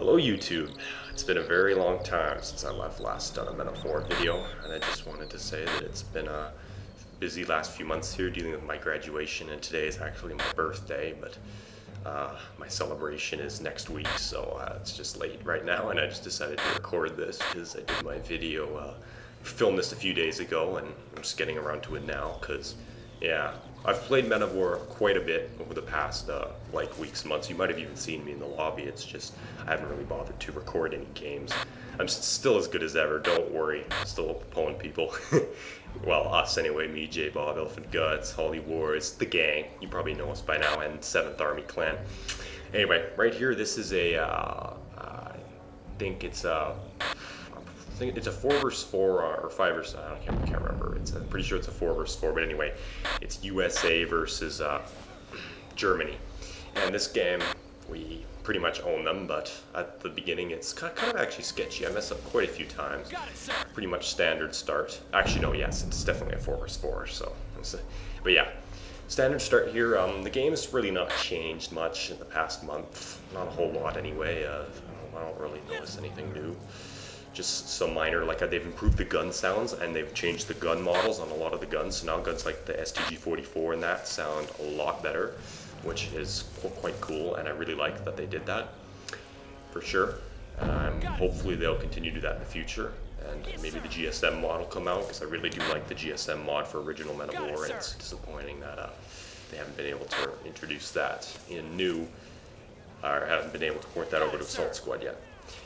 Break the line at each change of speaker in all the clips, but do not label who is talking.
Hello YouTube. It's been a very long time since I last done a Metaphor video, and I just wanted to say that it's been a busy last few months here dealing with my graduation, and today is actually my birthday, but my celebration is next week, so it's just late right now, and I just decided to record this because I did my video, filmed this a few days ago, and I'm just getting around to it now because, yeah, I've played Men of War quite a bit over the past like weeks, months. You might have even seen me in the lobby. It's just I haven't really bothered to record any games. I'm still as good as ever. Don't worry. I'm still pulling people. Well, us anyway. Me, J Bob, Elephant Guts, Holly Wars, the gang. You probably know us by now, and 7th Army Clan. Anyway, right here, this is a. I think it's a. It's a 4 versus 4 or 5 versus I can't remember. I'm pretty sure it's a 4 versus 4, but anyway, it's USA versus Germany. And this game, we pretty much own them, but at the beginning it's kind of actually sketchy. I messed up quite a few times. Pretty much standard start. Actually, no, yes, it's definitely a 4 versus 4. So, but yeah, standard start here. The game's really not changed much in the past month. Not a whole lot anyway. I don't really notice anything new. Just some minor, like they've improved the gun sounds and they've changed the gun models on a lot of the guns. So now guns like the STG-44 and that sound a lot better, which is quite cool, and I really like that they did that, for sure. Hopefully they'll continue to do that in the future, and maybe the GSM mod will come out, because I really do like the GSM mod for original Men of War, and it's disappointing that they haven't been able to introduce that in new, or haven't been able to port that over to Assault Squad yet.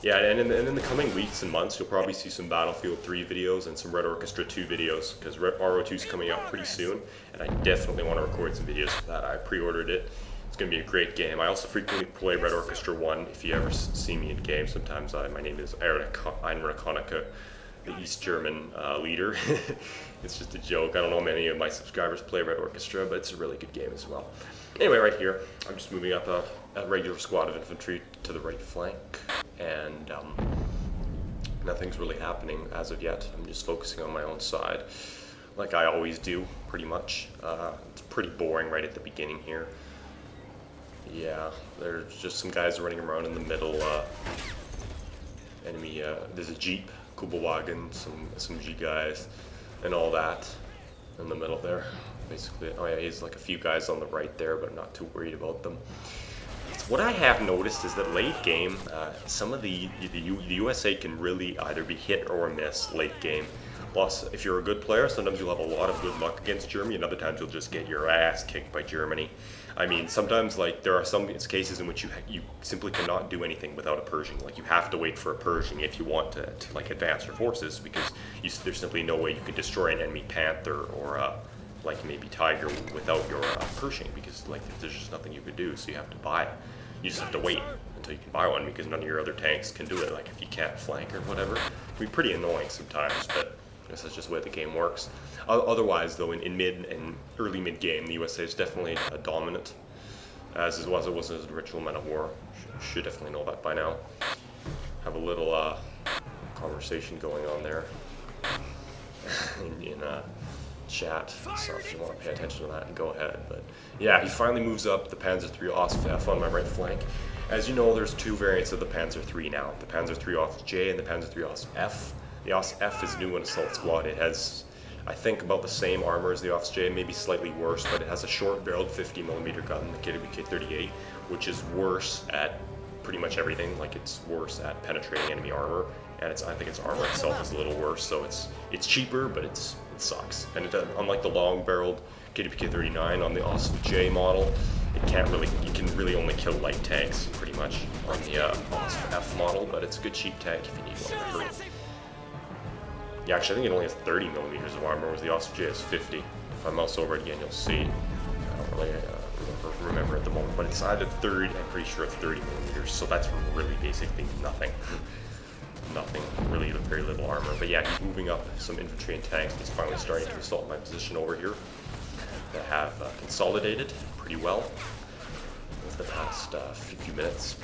Yeah, and in the coming weeks and months, you'll probably see some Battlefield 3 videos and some Red Orchestra 2 videos, because RO2 is coming out pretty soon, and I definitely want to record some videos for that. I pre-ordered it. It's going to be a great game. I also frequently play Red Orchestra 1. If you ever see me in game, sometimes my name is Einrich Honecker, the East German leader. It's just a joke. I don't know how many of my subscribers play Red Orchestra, but it's a really good game as well. Anyway, right here, I'm just moving up a regular squad of infantry to the right flank, and nothing's really happening as of yet. I'm just focusing on my own side, like I always do, pretty much. It's pretty boring right at the beginning here. Yeah, there's just some guys running around in the middle. Enemy, there's a Jeep, Kubelwagen, some G guys, and all that in the middle there. Basically, oh yeah, he's like a few guys on the right there, but I'm not too worried about them. What I have noticed is that late game, some of the USA can really either be hit or miss late game. Plus, if you're a good player, sometimes you'll have a lot of good luck against Germany, and other times you'll just get your ass kicked by Germany. I mean, sometimes like there are some cases in which you simply cannot do anything without a Pershing. Like you have to wait for a Pershing if you want to like advance your forces, because there's simply no way you can destroy an enemy Panther or like maybe Tiger without your Pershing, because like there's just nothing you could do. So you have to buy it. You just have to wait until you can buy one, because none of your other tanks can do it. Like if you can't flank or whatever, it can be pretty annoying sometimes. But I guess that's just the way the game works. Otherwise, though, in mid and early mid game, the USA is definitely dominant, as it was in the original Men of War. Should definitely know that by now. Have a little conversation going on there in chat, so if you want to pay attention to that, go ahead. But yeah, he finally moves up the Panzer III F on my right flank. As you know, there's two variants of the Panzer III now, the Panzer III J and the Panzer III F. The F is new in Assault Squad. It has, I think, about the same armor as the J, maybe slightly worse, but it has a short-barreled 50mm gun, the KWK-38, which is worse at pretty much everything. Like it's worse at penetrating enemy armor, and I think its armor itself is a little worse. So it's cheaper, but it sucks. And unlike the long-barreled KWK-39 on the J model, you can really only kill light tanks pretty much on the F model, but it's a good cheap tank if you need one in a hurry. Yeah, actually, I think it only has 30mm of armor, whereas the J has 50. If I mouse over it again, you'll see. I don't really remember at the moment, but it's either 30. I'm pretty sure it's 30mm, so that's really basically nothing. Nothing, really very little armor. But yeah, he's moving up some infantry and tanks. He's finally starting to assault my position over here. That have consolidated pretty well over the past few minutes.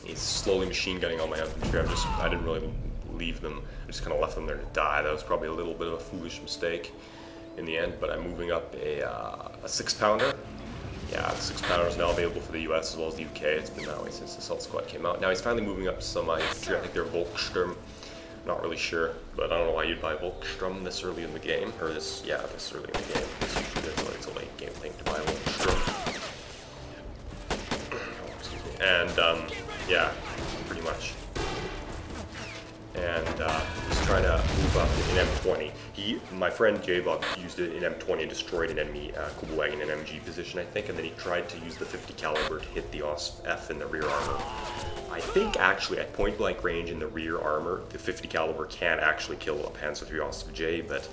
He's slowly machine gunning all my infantry. I didn't really leave them. I just kind of left them there to die. That was probably a little bit of a foolish mistake in the end. But I'm moving up a 6-pounder. yeah, the 6-pounder is now available for the US as well as the UK. It's been that way since the Assault Squad came out. Now he's finally moving up some infantry. I think they're Volkssturm. Not really sure, but I don't know why you'd buy Volkssturm this early in the game, or this early in the game. It's a late game thing to buy Volkssturm. Excuse me. And yeah, pretty much. And he's trying to move up in M20. My friend J-Bob used it in M20 and destroyed an enemy Kubelwagen in MG position, I think, and then he tried to use the 50 caliber to hit the OSF in the rear armor. I think actually at point blank range in the rear armor, the 50 caliber can actually kill a Panzer III OSF J, but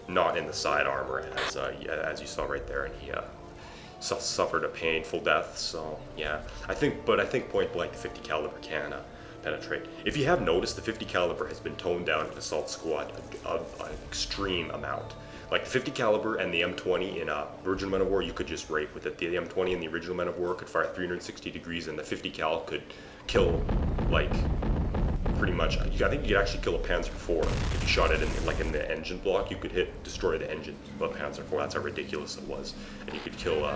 not in the side armor, as you saw right there, and he suffered a painful death. So yeah, I think point blank the 50 caliber can penetrate. If you have noticed, the 50 caliber has been toned down in Assault Squad an extreme amount. Like the 50 caliber and the M20 in Virgin Men of War, you could just rape with it. The M20 in the original Men of War could fire 360 degrees, and the 50 cal could kill, like, pretty much. I think you could actually kill a Panzer IV if you shot it in the engine block. You could destroy the engine of a Panzer IV. That's how ridiculous it was, and you could kill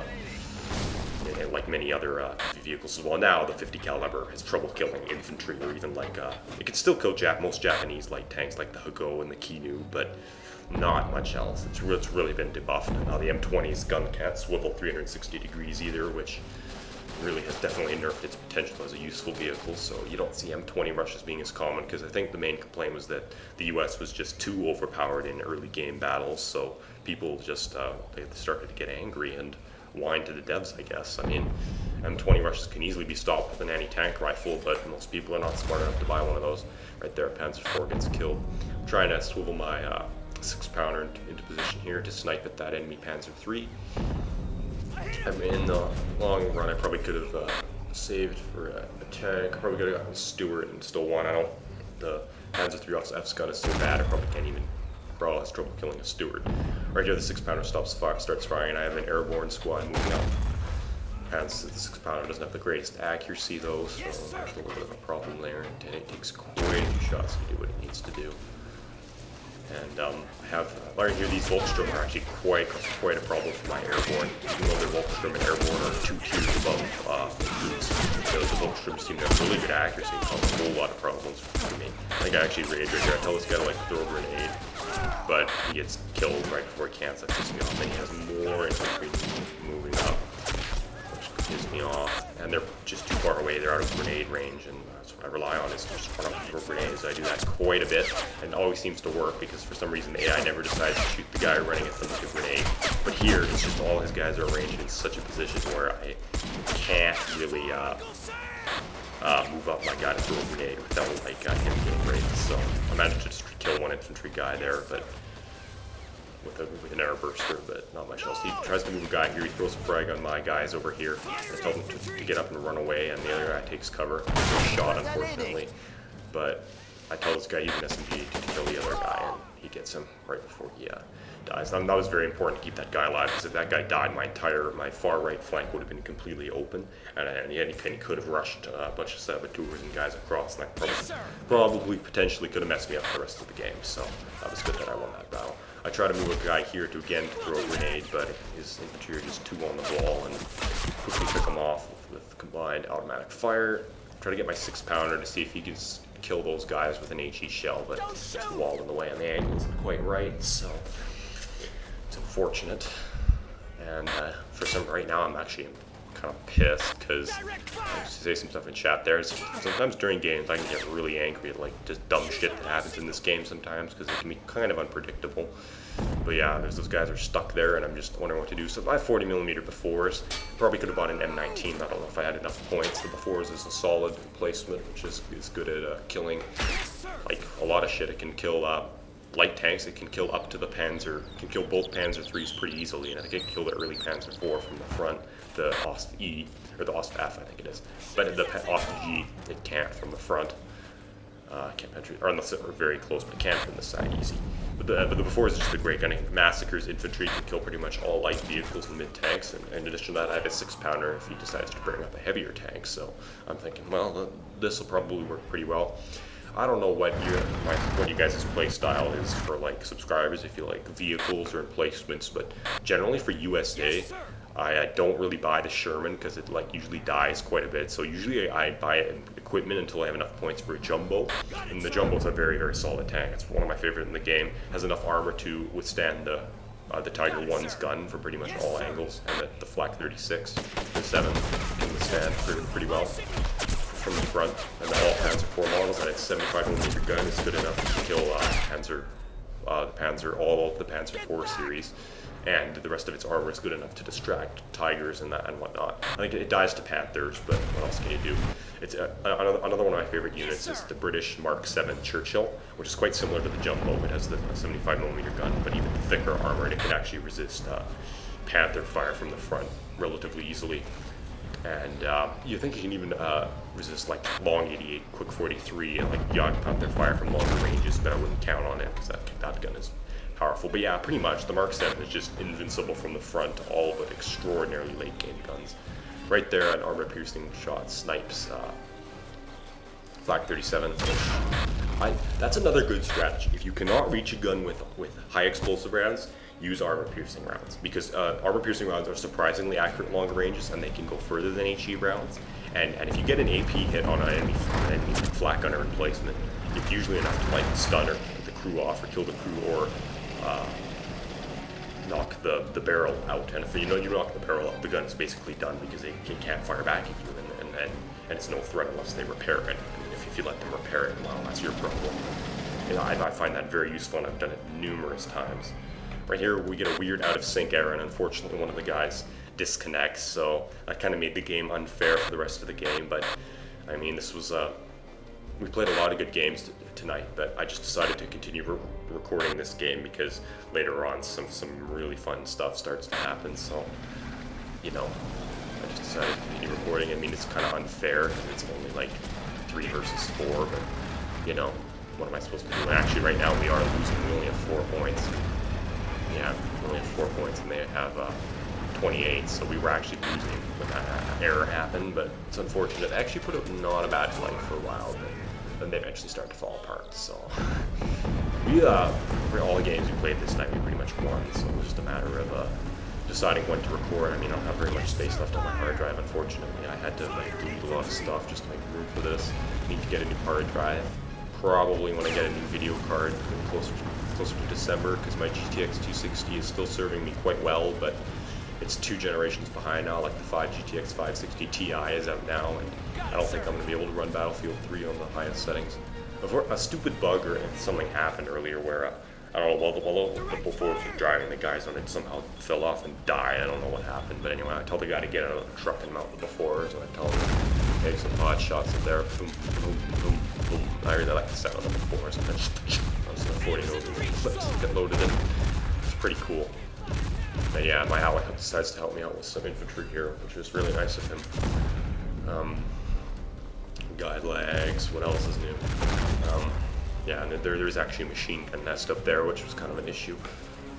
like many other vehicles as well. Now the 50 caliber has trouble killing infantry, or even like it can still kill most Japanese light tanks like the Hago and the Kinu, but not much else. It's really been debuffed. And now the M20's gun can't swivel 360 degrees either, which really has definitely nerfed its potential as a useful vehicle. So you don't see M20 rushes being as common, because I think the main complaint was that the US was just too overpowered in early game battles. So people just they started to get angry and whine to the devs, I guess. I mean, M20 rushes can easily be stopped with an anti-tank rifle, but most people are not smart enough to buy one of those. Right there, Panzer IV gets killed. I'm trying to swivel my 6-pounder into position here to snipe at that enemy Panzer III. I mean, in the long run, I probably could have saved for a tank. I probably could have gotten Stewart and still won. I don't. The Panzer III F's gun is so bad, I probably can't even. Bro has trouble killing a Stewart. Right here, the 6-pounder starts firing, and I have an airborne squad moving up. The 6-pounder doesn't have the greatest accuracy though, so there's a little bit of a problem there. And it takes quite a few shots to do what it needs to do. And I have right here, these Volkssturm are actually quite a problem for my airborne. Even though their Volkssturm and airborne are 2 tiers above troops, the Volkssturm seem to have really good accuracy and cause a whole lot of problems for me. I think I actually rage right here. I tell this guy to like throw a grenade, but he gets killed right before he can, so that pisses me off. Then he has more infantry moving up, which pisses me off. And they're just too far away. They're out of grenade range, and that's what I rely on, is just run up and throw grenades. I do that quite a bit, and it always seems to work, because for some reason the AI never decides to shoot the guy running at them with a grenade. But here, it's just all his guys are arranged in such a position where I can't really move up my guy to throw a grenade without like him getting raped. So I managed to just kill one infantry guy there, but with an air burster, but not much else. He tries to move a guy here. He throws a frag on my guys over here. I tell him to get up and run away, and the other guy takes cover. He's shot, unfortunately, but I tell this guy use an SMG to kill the other guy, and he gets him right before he dies. That was very important to keep that guy alive, because if that guy died, my far right flank would have been completely open, and he could have rushed a bunch of saboteurs and guys across, and that probably potentially could have messed me up the rest of the game. So that was good that I won that battle. I try to move a guy here to again throw a grenade, but his infantry are just too on the ball, and quickly pick him off with combined automatic fire. Try to get my 6-pounder to see if he can kill those guys with an HE shell, but it's walled in the way, and the angle isn't quite right, so it's unfortunate. And for some right now, I'm actually kind of pissed, because I say some stuff in chat there. Sometimes during games I can get really angry at like just dumb shit that happens in this game sometimes, because it can be kind of unpredictable. But yeah, those guys are stuck there, and I'm just wondering what to do. So my 40mm Befores, probably could have bought an M19. I don't know if I had enough points. The Befores is a solid replacement, which is good at killing like a lot of shit. It can kill light tanks. It can kill up to the Panzer. It can kill both Panzer IIIs pretty easily, and I think it can kill the early Panzer IV from the front, the OSF E, or the OSF F, I think it is. But the OSF G, it can't from the front. Can't penetrate, or unless they're very close, but it can from the side easy. But the Before is just a great gun. It massacres infantry, can kill pretty much all light vehicles and mid-tanks, and in addition to that, I have a 6-pounder if he decides to bring up a heavier tank. So I'm thinking, well, this will probably work pretty well. I don't know what you guys' play style is for like subscribers, if you like vehicles or emplacements, but generally for USA, I don't really buy the Sherman because it like usually dies quite a bit. So usually I buy equipment until I have enough points for a jumbo. And the jumbo's a very, very solid tank. It's one of my favorite in the game. Has enough armor to withstand the Tiger 1's gun from pretty much all angles, and the Flak 36, the 7 can withstand pretty well from the front. And the all Panzer 4 models at its 75mm gun is good enough to kill all of the Panzer 4 series, and the rest of its armor is good enough to distract Tigers and whatnot. I think it dies to Panthers, but what else can you do? It's another one of my favorite units is the British Mark 7 Churchill, which is quite similar to the Jumbo. It has the 75mm gun, but even thicker armor, and it can actually resist Panther fire from the front relatively easily. And you think you can even resist like long 88, quick 43, and like Yacht Panther fire from longer ranges, but I wouldn't count on it because that gun is powerful. But yeah, pretty much the Mark 7 is just invincible from the front, all but extraordinarily late game guns. Right there, an armor piercing shot snipes Flak 37. That's another good strategy. If you cannot reach a gun with high explosive rounds, use armor piercing rounds, because armor piercing rounds are surprisingly accurate longer ranges, and they can go further than HE rounds. And if you get an AP hit on an enemy flak gunner in placement, it's usually enough to like stun or the crew off, or kill the crew, or knock the barrel out. And if you knock the barrel out, the gun is basically done, because it can't fire back at you, and it's no threat unless they repair it. And if you let them repair it, well, that's your problem. And I find that very useful, and I've done it numerous times. Right here, we get a weird out of sync error, and unfortunately one of the guys disconnects, so that kind of made the game unfair for the rest of the game. But I mean, this was we played a lot of good games tonight, but I just decided to continue recording this game because later on some really fun stuff starts to happen. So, you know, I just decided to continue recording. I mean, it's kind of unfair because it's only like 3 versus 4, but you know, what am I supposed to do? And actually, right now we are losing. We only have 4 points. Yeah, we only have 4 points, and they have 28, so we were actually losing when that error happened, but it's unfortunate. They actually put up not a bad fight for a while, but then they eventually started to fall apart. So we for all the games we played this night, we pretty much won, so it was just a matter of deciding when to record. I mean, I don't have very much space left on my hard drive, unfortunately. I had to like delete a lot of stuff just to make room for this. I need to get a new hard drive, probably when I get a new video card closer to December, because my GTX 260 is still serving me quite well, but it's 2 generations behind now. Like the GTX 560 Ti is out now, and I don't think I'm going to be able to run Battlefield 3 on the highest settings. A stupid bug or something happened earlier where I don't know, while the Befores were driving, the guys on it somehow fell off and died. I don't know what happened, but anyway, I told the guy to get out of the truck and mount the Befores, and I told him take some pot shots up there. Boom, boom, boom, boom. I really like the sound of the Befores, and then I was 40 clips get loaded in. It's pretty cool. But yeah, my ally decides to help me out with some infantry here, which is really nice of him. Guide lags, what else is new? Yeah, and there's actually a machine gun nest up there, which was kind of an issue.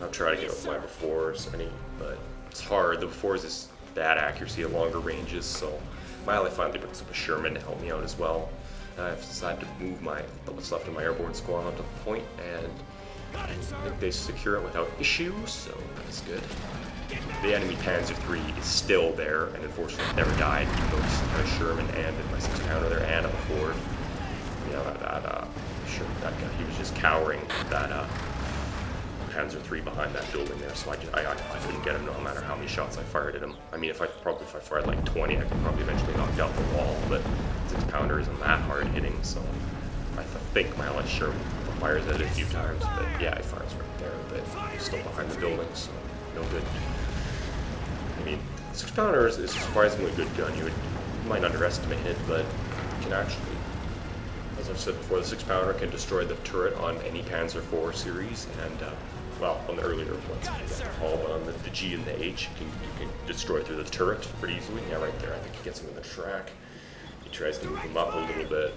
I'll try to get up my Befores, but it's hard. The Befores is bad accuracy at longer ranges, so my ally finally brings up a Sherman to help me out as well. I've decided to move what's left of my airborne squad onto the point, and I think they secure it without issue, so that's good. The enemy Panzer III is still there, and unfortunately never died, even though he's got a Sherman and my 6-pounder there and a Before. You know, that guy, he was just cowering that Panzer III behind that building there, so I couldn't get him no matter how many shots I fired at him. I mean, if I fired like 20, I could probably eventually knock out the wall, but 6-pounder isn't that hard hitting, so I think my ally Sherman fires at it a few times, but yeah, he fires right there, but he's still behind the building, so no good. I mean, 6-pounder is a surprisingly good gun. You might underestimate it, but it can actually, as I've said before, the 6-pounder can destroy the turret on any Panzer IV series, and well, on the earlier ones, but on the G and the H, you can destroy through the turret pretty easily. Yeah, right there, I think he gets him in the track. He tries to move him up a little bit.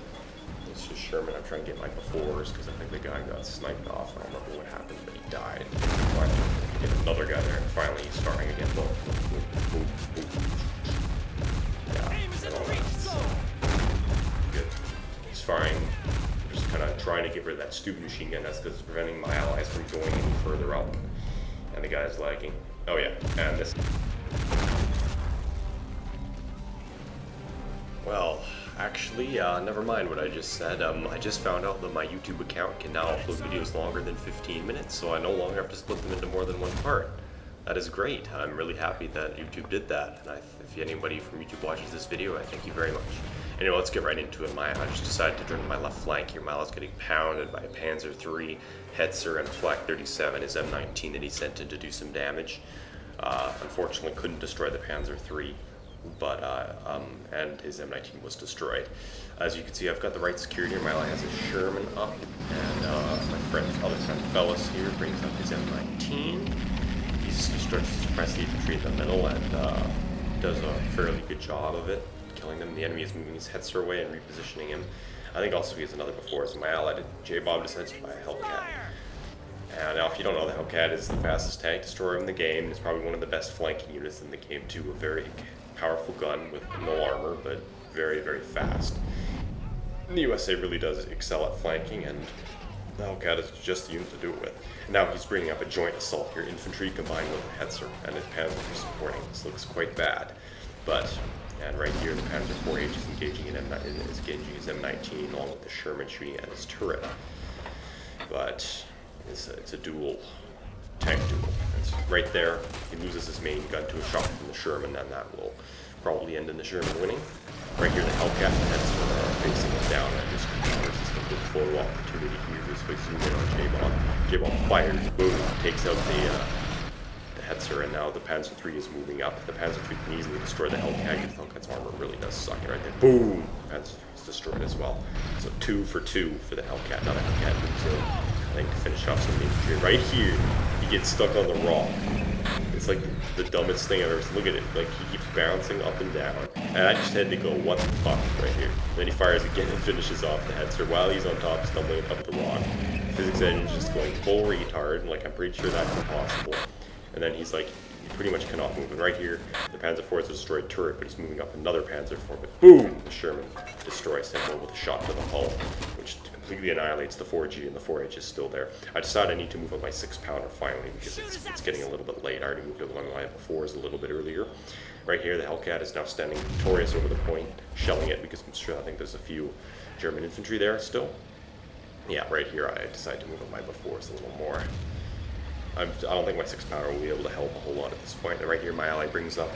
It's just Sherman. I'm trying to get my Befores because I think the guy got sniped off. I don't remember what happened, but he died. Finally, get another guy there, and finally he's firing again. Boom, boom, boom, boom. Yeah, and all that. So, good. He's firing. I'm just kind of trying to get rid of that stupid machine gun. That's because it's preventing my allies from going any further up. And the guy's lagging. Oh yeah, and this. Actually, never mind what I just said. I just found out that my YouTube account can now upload videos longer than 15 minutes, so I no longer have to split them into more than one part. That is great. I'm really happy that YouTube did that, and if anybody from YouTube watches this video, I thank you very much. Anyway, let's get right into it. I just decided to turn to my left flank here. Milo's getting pounded by a Panzer III, Hetzer, and a Flak 37, his M19 that he sent in to do some damage. Unfortunately, couldn't destroy the Panzer III. But and his M19 was destroyed. As you can see, I've got the right security here. Milo has his Sherman up, and my other friend Fellas here brings up his M19. He starts to suppress the infantry in the middle and does a fairly good job of it, killing them. The enemy is moving his Hetzer away and repositioning him. I think also he has another before, so my ally J-Bob decides to buy a Hellcat. And now, if you don't know, the Hellcat is the fastest tank destroyer in the game. It's probably one of the best flanking units in the game too. A very powerful gun with no armor, but very, very fast. The USA really does excel at flanking, and the Hellcat is just the unit to do it with. And now he's bringing up a joint assault here, infantry combined with a Hetzer, and his Panzer is supporting. This looks quite bad, and right here the Panzer IV-H is engaging his M19 along with the Sherman shooting at his turret. But it's a duel. Tank duel. It's right there. He loses his main gun to a shot from the Sherman, and that will probably end in the Sherman winning. Right here, the Hellcat and the Hetzer are facing it down, and just converts this into a photo opportunity here. Just by zooming in on J-Bomb. J-Bomb fires, boom, takes out the Hetzer, and now the Panzer III is moving up. The Panzer III can easily destroy the Hellcat. The Hellcat's armor really does suck. Right there, boom, Panzer III is destroyed as well. So 2 for 2 for the Hellcat. Now the Hellcat moves in, I think, to finish off some infantry. Right here, he gets stuck on the rock. It's like the dumbest thing I've ever seen. Look at it, like he keeps bouncing up and down. And I just had to go, what the fuck, right here. Then he fires again and finishes off the Hetzer while he's on top, stumbling up the rock. Physics engine's just going full retard, like I'm pretty sure that's impossible. And then he's like, he pretty much cannot move. And right here, the Panzer IV is a destroyed turret, but he's moving up another Panzer IV. But boom, the Sherman destroys him with a shot to the hull, which completely annihilates the 4G, and the 4H is still there. I decided I need to move up my 6-pounder finally, because it's getting a little bit late. I already moved up one of my befores a little bit earlier. Right here, the Hellcat is now standing victorious over the point, shelling it, because I'm sure I think there's a few German infantry there still. Yeah, right here I decided to move up my befores a little more. I don't think my 6-pounder will be able to help a whole lot at this point. And right here, my ally brings up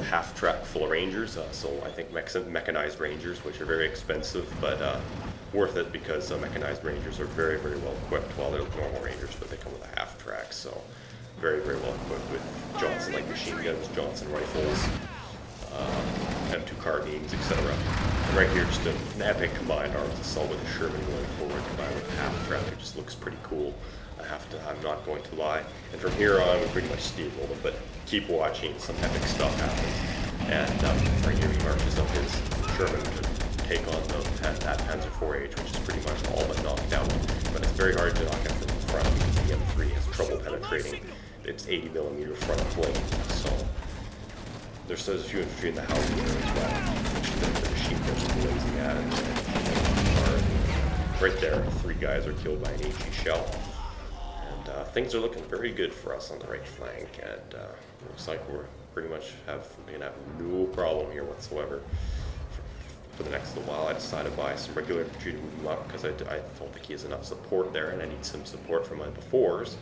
half track full of Rangers, so I think mechanized Rangers, which are very expensive, but worth it because mechanized Rangers are very, very well equipped, while they're normal Rangers, but they come with a half track, so very, very well equipped with Johnson light machine guns, Johnson rifles, M2 carbines, etc. And right here, just an epic combined arms assault with a Sherman going forward, combined with a half track. It just looks pretty cool. I'm not going to lie. And from here on, we pretty much steamroll them, but keep watching, some epic stuff happens. And right here, he marches up his Sherman to take on that Panzer IV-H, which is pretty much all but knocked out. But it's very hard to knock out from the front because the M3 has trouble penetrating its 80mm front plate. So there's a few infantry in the house there as well, which the machine guns are blazing at. And right there, 3 guys are killed by an HE shell. Things are looking very good for us on the right flank, and looks like we're pretty much gonna have no problem here whatsoever for the next little while. I decided to buy some regular infantry to move him up because I don't think he has enough support there, and I need some support from my befores.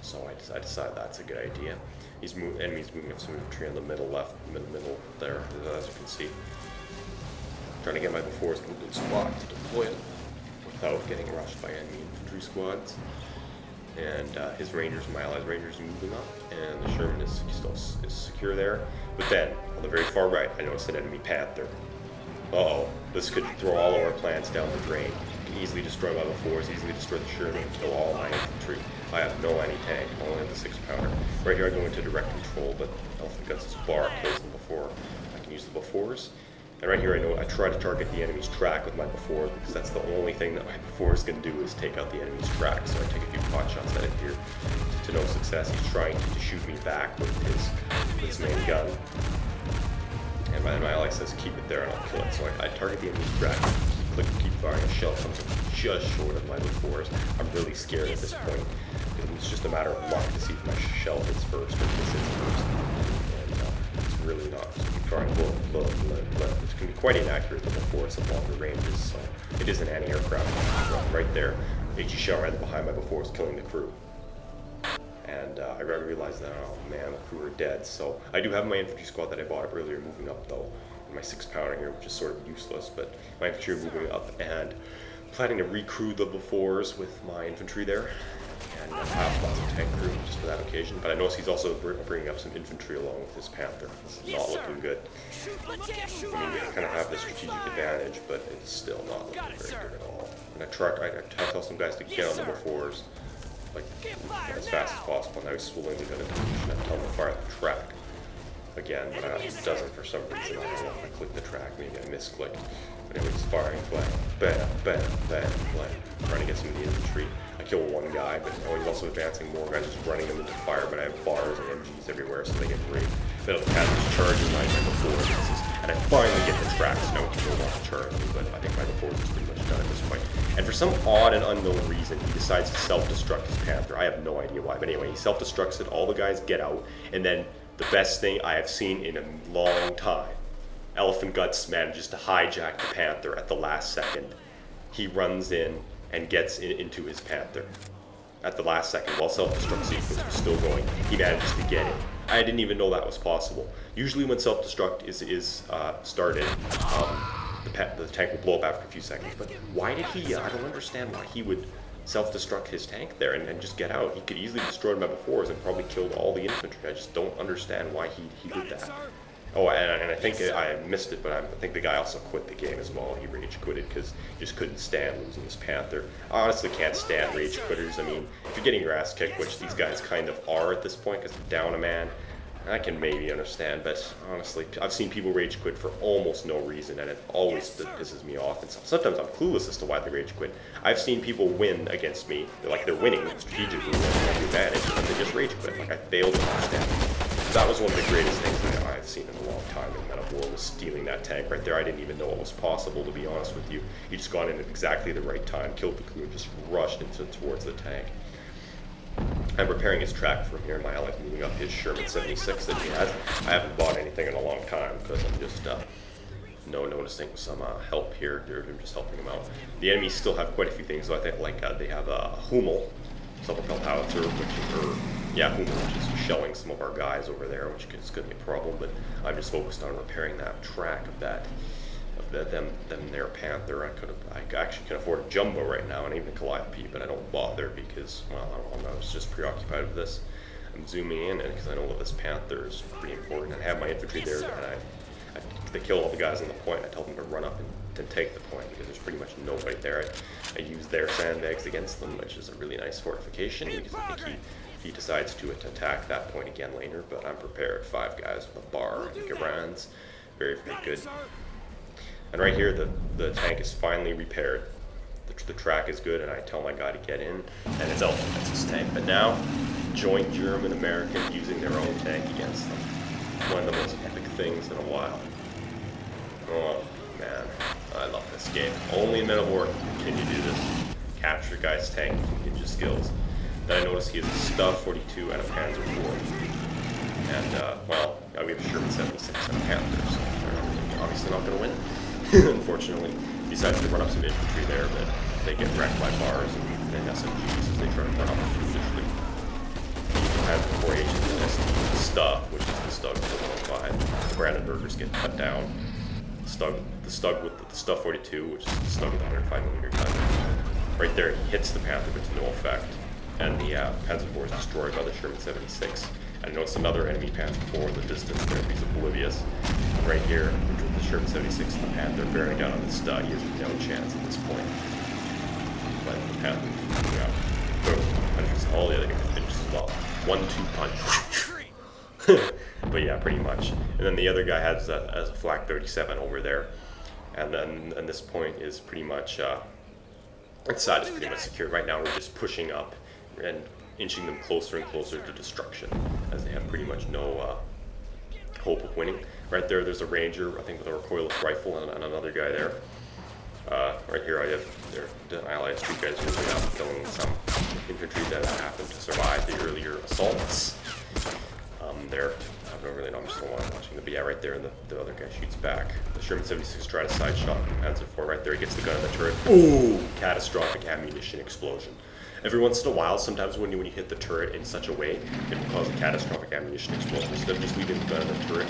So I decided that's a good idea. Enemy's moving up some infantry in the middle left, middle there, as you can see. Trying to get my befores in a good spot to deploy it without getting rushed by enemy infantry squads. And his Rangers, my allies' Rangers, are moving up, and the Sherman is still secure there. But then, on the very far right, I noticed an enemy Panther. Uh-oh, this could throw all of our plans down the drain. Can easily destroy my befores, easily destroy the Sherman, and kill all my infantry. I have no anti-tank, only have the 6-pounder. Right here I go into direct control, but Elephant Guns is bar closing before I can use the befores. And right here I try to target the enemy's track with my befores, because that's the only thing that my befores can do is take out the enemy's track. So I take a few pot shots at it here to no success. He's trying to shoot me back with his main gun. And my ally says keep it there and I'll kill it. So I target the enemy's track, keep firing, a shell comes up just short of my befores. I'm really scared at this point. It's just a matter of luck to see if my shell hits first or if this hits first. And it's really not trying to blow. It can be quite inaccurate before it's at longer ranges, so it is an anti-aircraft. Right there, HE shell right behind my before was killing the crew. And I realized that, oh man, the crew are dead. So I do have my infantry squad that I bought up earlier moving up though. And my 6-pounder here, which is sort of useless, but my infantry are moving up and planning to recrew the befores with my infantry there. And have lots of tank crew just for that occasion. But I notice he's also bringing up some infantry along with his Panther. This is not looking good. I mean, we kind of have the strategic advantage, but it's still not looking very good at all. And I tell some guys to get on the befores like as fast as possible. Now he's willing to go into position and tell him to fire the track again, but it doesn't for some reason. I don't know if I clicked the track, maybe I misclicked. But anyway, he's firing, bam, trying to get some of the infantry. I kill one guy, but he's also advancing more guys, just running them into fire, but I have bars and MGs everywhere, so they get raped. Then the Panthers charging my before, and I finally get the tracks. No one can go off charge me, but I think my before is pretty much done at this point. And for some odd and unknown reason, he decides to self-destruct his Panther. I have no idea why, but anyway, he self-destructs it, all the guys get out, and then the best thing I have seen in a long time, Elephant Guts manages to hijack the Panther at the last second. He runs in and gets into his Panther at the last second while self-destruct sequence was still going. He manages to get it. I didn't even know that was possible. Usually when self-destruct is started, the tank will blow up after a few seconds. But why did he? I don't understand why he would self-destruct his tank there and just get out. He could easily destroy my befores and probably killed all the infantry. I just don't understand why he did that. Oh, and I think I missed it, but I think the guy also quit the game as well. He rage quitted because he just couldn't stand losing his Panther. I honestly can't stand rage quitters. I mean, if you're getting your ass kicked, which these guys kind of are at this point because they're down a man, I can maybe understand, but honestly, I've seen people rage quit for almost no reason, and it always pisses me off. And sometimes I'm clueless as to why they rage quit. I've seen people win against me, like they're winning strategically, they have the advantage, and they just rage quit. Like I failed to understand. That was one of the greatest things that I've seen in a long time in Men of War, was stealing that tank right there. I didn't even know it was possible, to be honest with you. He just got in at exactly the right time, killed the crew, and just rushed towards the tank. I'm repairing his track from here. My ally's moving up his Sherman 76 that he has. I haven't bought anything in a long time because I'm just noticing some help here. They're just helping him out. The enemies still have quite a few things. So I think like they have a Hummel self-propelled howitzer, Hummel, which is shelling some of our guys over there, which is going to be a problem. But I'm just focused on repairing that track of their Panther. I actually can afford a jumbo right now and even a Calliope, but I don't bother because, well, I was just preoccupied with this. I'm zooming in because I know that this Panther is pretty important. I have my infantry there, and they kill all the guys on the point. I tell them to run up and take the point because there's pretty much nobody there. I use their sandbags against them, which is a really nice fortification because I think he decides to attack that point again later. But I'm prepared. 5 guys with a bar and Garans. Very, very good. And right here, the tank is finally repaired. The track is good, and I tell my guy to get in, and it's Elephant Guts' his tank. But now, joint German-American using their own tank against them. One of the most epic things in a while. Oh, man. I love this game. Only in Men of War can you do this. Capture guy's tank with ninja skills. Then I notice he has a Stuff 42 and a Panzer IV. And, well, we have a Sherman 76 and a Panther, so they're obviously not going to win. Unfortunately, he decides to run up some infantry there, but they get wrecked by bars and SMGs as they try to run up foolishly. He has the 4H and Stug, which is the Stug 415. The Brandenburgers get cut down. The Stug with the Stuff 42, which is the Stug with 105mm gun. Right there, he hits the Panther, but to no effect. And the Panzer IV is destroyed by the Sherman 76. And I notice another enemy Panzer IV in the distance there, he's oblivious. And right here, the Sherman 76 and the Panther bearing down on the Stud. He has no chance at this point. But the Panther, boom, punches all the other guys, finishes as well. 1-2 punch. But yeah, pretty much. And then the other guy has a Flak 37 over there. And then at this point is pretty much, its side is pretty much secured. Right now we're just pushing up and inching them closer and closer to destruction, as they have pretty much no hope of winning. Right there, there's a Ranger, I think with a recoilless rifle, and another guy there. Right here I have the allies, 2 guys moving up, killing some infantry that happened to survive the earlier assaults. There, don't really know, I'm just the one watching it. But yeah, right there, the other guy shoots back. The Sherman 76 try to side shot the Panzer IV right there. He gets the gun in the turret. Ooh! Catastrophic ammunition explosion. Every once in a while, sometimes when you hit the turret in such a way, it will cause a catastrophic ammunition explosion. Instead of just leaving the gun in the turret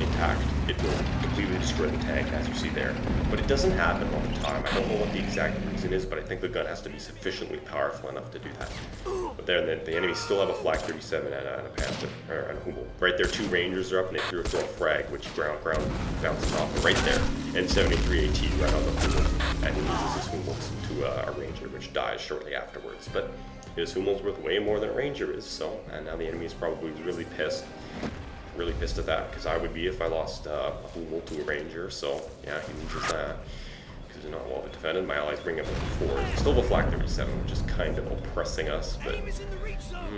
intact, it will completely destroy the tank, as you see there. But it doesn't happen all the time. I don't know what the exact reason is, but I think the gun has to be sufficiently powerful enough to do that. But there, the enemy still have a Flak 37 and a Panther, or a Hummel. Right there, 2 Rangers are up, and they threw a throw frag, which ground bounces off. And right there, N73 AT right on the Hummel, and he loses his Hummel to a Ranger, which dies shortly afterwards. But his Hummel's worth way more than a Ranger is, so, and now the enemy is probably really pissed at that, because I would be if I lost a Hummel to a Ranger. So yeah, he loses that because he's not well defended. My allies bring up a 4. Still the Flak 37, which is kind of oppressing us, but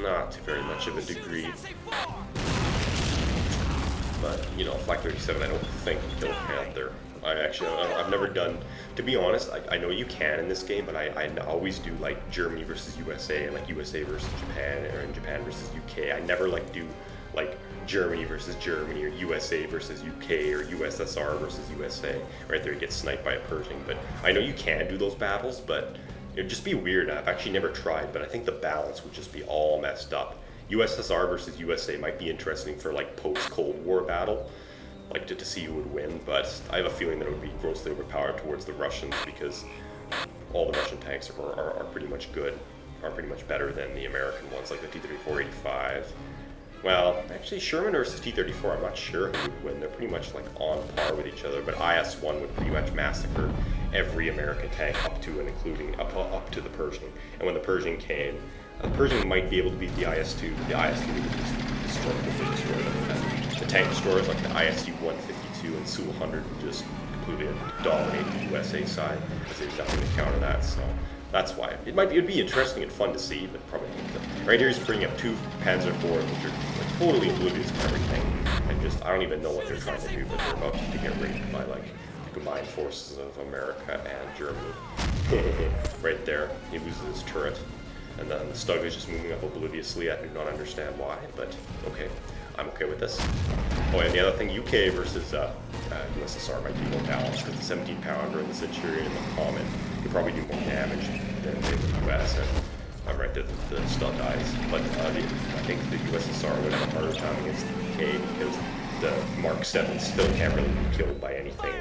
not to very much of a degree. But you know, Flak 37, I don't think kill Panther. I've never done, to be honest, I know you can in this game, but I always do like Germany versus USA, and like USA versus Japan, or Japan versus UK. I never like do like Germany versus Germany, or USA versus UK, or USSR versus USA. Right there, he gets sniped by a Pershing. But I know you can do those battles, but it'd just be weird. I've actually never tried, but I think the balance would just be all messed up. USSR versus USA might be interesting for like post-Cold War battle, like to see who would win, but I have a feeling that it would be grossly overpowered towards the Russians, because all the Russian tanks are pretty much good, are pretty much better than the American ones, like the T-34-85. Well, actually, Sherman versus T-34, I'm not sure who would win. They're pretty much like on par with each other, but IS-1 would pretty much massacre every American tank up to and including up to the Pershing. And when the Pershing came, the Pershing might be able to beat the IS-2, but the IS-2 would just destroy them. The tank destroyers like the ISU-152 and Su-100 would just completely dominate the USA side, because there's nothing to counter that. So that's why it'd be interesting and fun to see, but probably not. Right here he's bringing up 2 Panzer IVs, which are like totally oblivious to everything, and just I don't even know what they're trying to do, but they're about to get raped by like the combined forces of America and Germany. Right there, he loses his turret, and then the Stug is just moving up obliviously. I do not understand why, but okay. I'm okay with this. Oh, and the other thing, UK versus USSR might be more balanced, because the 17-pounder and the Centurion and the Common could probably do more damage than the US, and right there, the Stun dies. But I think the USSR would have a harder time against the UK, because the Mark 7 still can't really be killed by anything.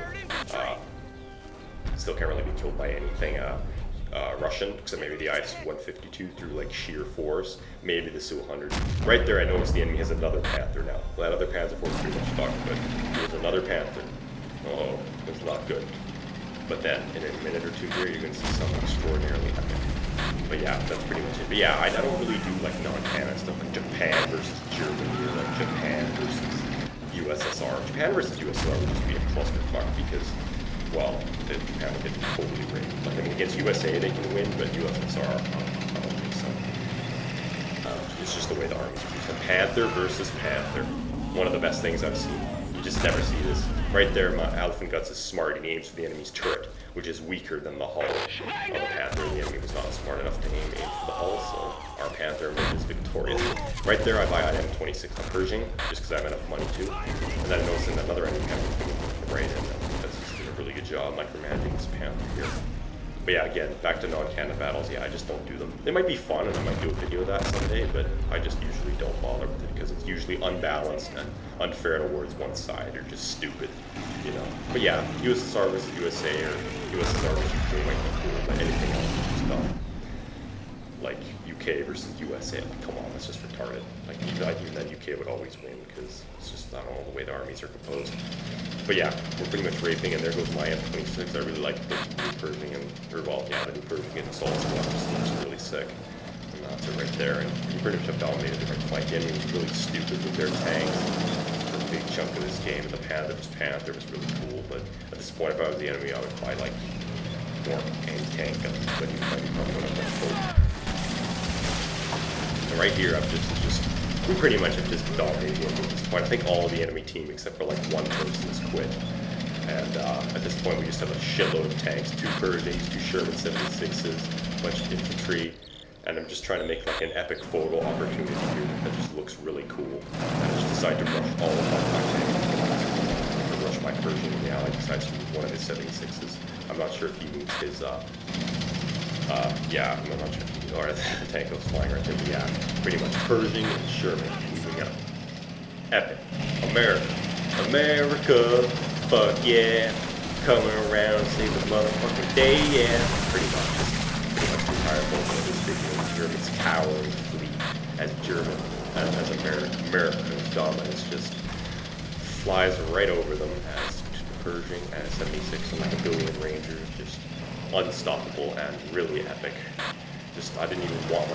Russian, except maybe the IS-152 through like sheer force, maybe the Su-100. Right there, I noticed the enemy has another Panther now. Well, that other Panther is pretty much stuck, but there's another Panther. Oh, it's not good. But then, in a minute or two here, you're going to see something extraordinarily epic. But yeah, that's pretty much it. But yeah, I don't really do like non-canon stuff, like Japan versus Germany, or like Japan versus USSR. Japan versus USSR would just be a clusterfuck, because well, Japan would get totally raped. Like, I mean, against USA they can win, but USSR, I don't think so. It's just the way the armies are used. And Panther versus Panther, one of the best things I've seen. You just never see this. Right there, my Elephant Guts is smart, and he aims for the enemy's turret, which is weaker than the hull of the Panther. The enemy was not smart enough to aim for the hull, so our Panther is victorious. Right there, I buy an M26 on Pershing, just because I have enough money to. And then I notice another enemy Panther coming from the right end. Really good job micromanaging this Panther here. But yeah, again, back to non-canon battles, yeah, I just don't do them. They might be fun, and I might do a video of that someday, but I just usually don't bother with it, because it's usually unbalanced and unfair towards one side, or just stupid, you know. But yeah, USSR versus USA, or USSR versus UK might be cool, but anything else is just dumb. Like UK versus USA, like, come on, that's just retarded. Like, even that UK would always win, because it's just, I don't know, the way the armies are composed. But yeah, we're pretty much raping, and there goes my M26. I really like the new Pershing, the new Pershing and Assault Squad just looks really sick. And that's it right there, and we pretty much have dominated the right flank. The enemy was really stupid with their tanks for a big chunk of this game, and the Panther was really cool, but at this point, if I was the enemy, I would buy like more anti-tank guns, but you probably would have done. And right here, we pretty much have just dominated the enemy at this point. I think all of the enemy team, except for like one person, has quit. And at this point, we just have a shitload of tanks, 2 Pershings, 2 Sherman 76s, a bunch of infantry, And I'm just trying to make like an epic photo opportunity here that just looks really cool. And I just decide to rush all of my tanks. To rush my Persian, and the ally decides to move one of his 76s. I'm not sure if he moves his, yeah, I'm not sure if he, or the tank goes flying right there, but yeah, pretty much Pershing and Sherman moving up. Epic. America, fuck yeah, coming around and save the motherfucking day, yeah. Pretty much the entire bulk of this video. Germans cowering fleet as America's dominance just flies right over them as Pershing and 76 and like a billion Rangers, just unstoppable and really epic. Just, I didn't even want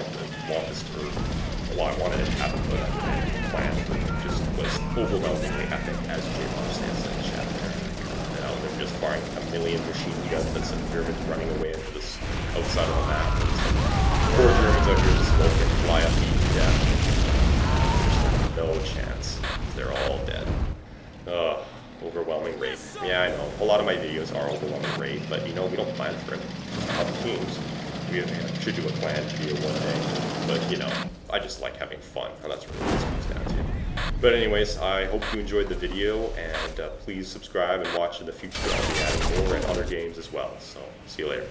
this to, well, I wanted it to happen, but I didn't plan for it. It just was overwhelmingly epic as J-Bob stands in the chat there. You know, they're just firing a million machine guns and some Germans running away into this outside of the map. And some poor Germans out here just smoking, fly up eating death. There's no chance. They're all dead. Overwhelming raid. Yeah, I know. A lot of my videos are overwhelming raid, but you know, we don't plan for it. Other teams. We should do a clan video one day, but you know, I just like having fun, and that's really what this comes down to. But anyways, I hope you enjoyed the video, and please subscribe and watch in the future. I'll be adding more and other games as well, so see you later.